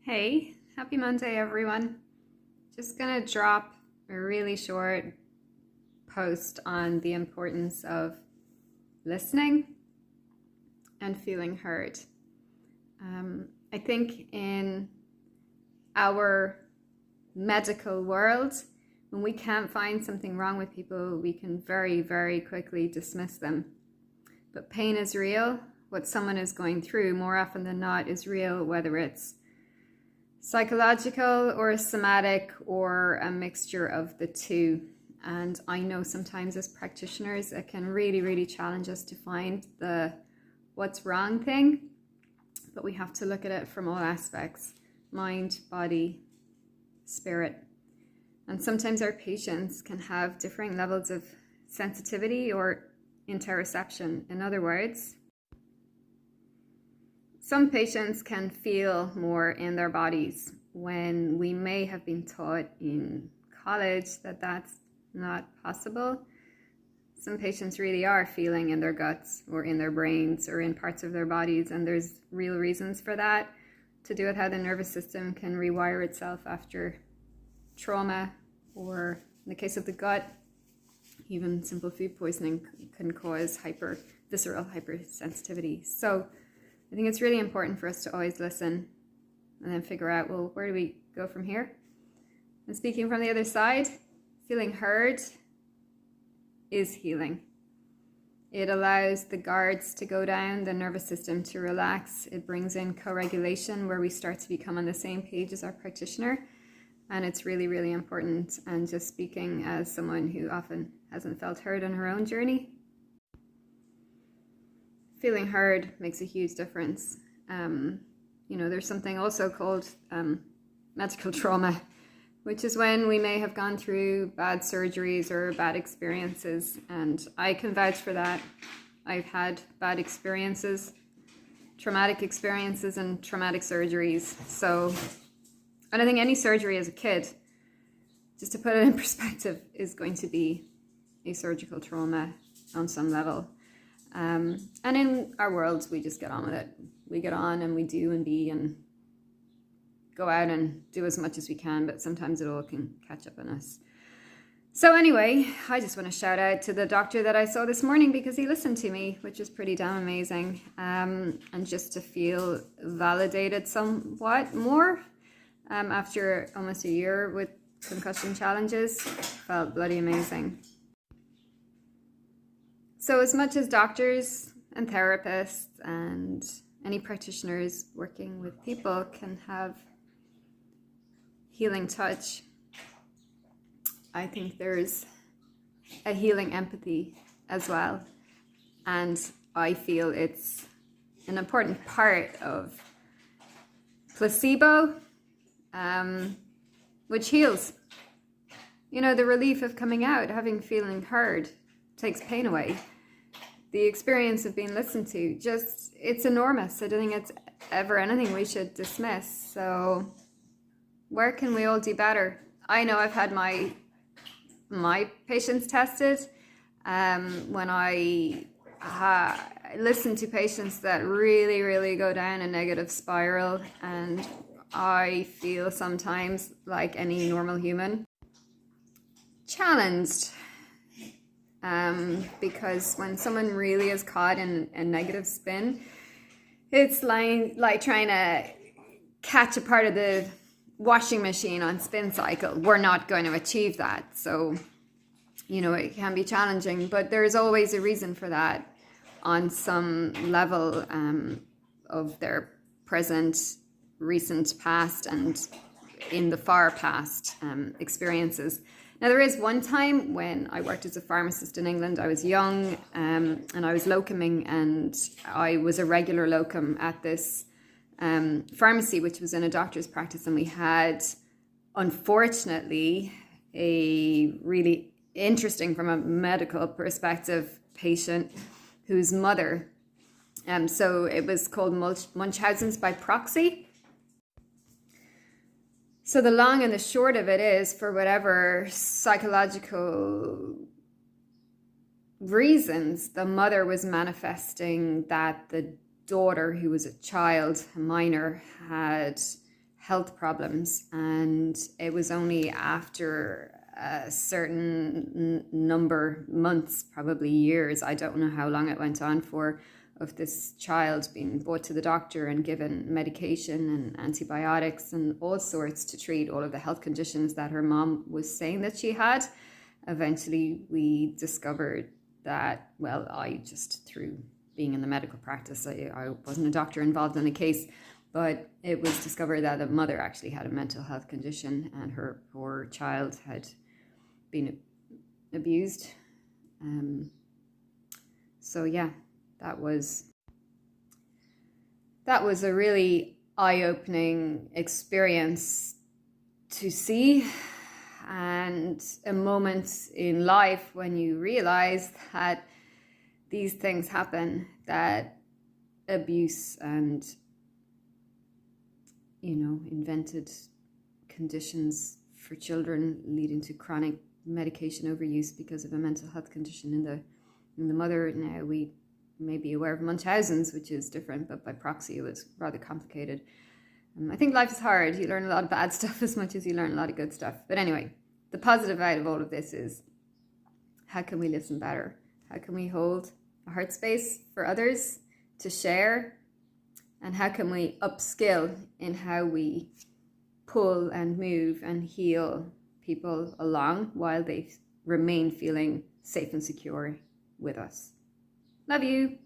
Hey, happy Monday, everyone. Just gonna drop a really short post on the importance of listening and feeling heard. I think in our medical world, when we can't find something wrong with people, we can very, very quickly dismiss them. But pain is real. What someone is going through, more often than not, is real, whether it's psychological or somatic or a mixture of the two. And I know sometimes as practitioners it can really, really challenge us to find the what's wrong thing, but we have to look at it from all aspects: mind, body, spirit. And sometimes our patients can have different levels of sensitivity or interoception. In other words, some patients can feel more in their bodies when we may have been taught in college that that's not possible. Some patients really are feeling in their guts or in their brains or in parts of their bodies, and there's real reasons for that, to do with how the nervous system can rewire itself after trauma, or in the case of the gut, even simple food poisoning can cause visceral hypersensitivity. So I think it's really important for us to always listen and then figure out, well, where do we go from here? And speaking from the other side, feeling heard is healing. It allows the guards to go down, the nervous system to relax. It brings in co-regulation, where we start to become on the same page as our practitioner. And it's really, really important. And just speaking as someone who often hasn't felt heard on her own journey, feeling heard makes a huge difference. There's something also called medical trauma, which is when we may have gone through bad surgeries or bad experiences. And I can vouch for that. I've had bad experiences, traumatic experiences, and traumatic surgeries. And I think any surgery as a kid, just to put it in perspective, is going to be a surgical trauma on some level. And in our worlds, we just get on with it. We get on and we do and be and go out and do as much as we can, but sometimes it all can catch up on us. So anyway, I just want to shout out to the doctor that I saw this morning, because he listened to me, which is pretty damn amazing. And just to feel validated somewhat more after almost a year with concussion challenges felt bloody amazing. So as much as doctors and therapists and any practitioners working with people can have healing touch, I think there's a healing empathy as well. And I feel it's an important part of placebo, which heals. The relief of coming out, feeling heard, takes pain away. The experience of being listened to, it's enormous. I don't think it's ever anything we should dismiss. So where can we all do better? I know I've had my patients tested when I listen to patients that really, really go down a negative spiral, and I feel sometimes, like any normal human, challenged. Because when someone really is caught in a negative spin, it's like trying to catch a part of the washing machine on spin cycle. We're not going to achieve that. So, it can be challenging, but there's always a reason for that on some level of their present, recent past, and in the far past experiences. Now, there is one time when I worked as a pharmacist in England. I was young and I was locuming, and I was a regular locum at this pharmacy, which was in a doctor's practice. And we had, unfortunately, a really interesting, from a medical perspective, patient whose mother, so it was called Munchausen's by proxy. So the long and the short of it is, for whatever psychological reasons, the mother was manifesting that the daughter, who was a child, a minor, had health problems, and it was only after a certain number, months, probably years, I don't know how long it went on for, of this child being brought to the doctor and given medication and antibiotics and all sorts to treat all of the health conditions that her mom was saying that she had. Eventually we discovered that, well, I just, through being in the medical practice, I wasn't a doctor involved in the case, but it was discovered that the mother actually had a mental health condition and her poor child had been abused. So yeah, that was a really eye-opening experience to see, and a moment in life when you realize that these things happen, that abuse and, you know, invented conditions for children leading to chronic medication overuse because of a mental health condition in the mother. Now we may be aware of Munchausen's, which is different, but by proxy it was rather complicated. I think life is hard. You learn a lot of bad stuff as much as you learn a lot of good stuff. But anyway, the positive out of all of this is, how can we listen better? How can we hold a heart space for others to share? And how can we upskill in how we pull and move and heal people along while they remain feeling safe and secure with us? Love you.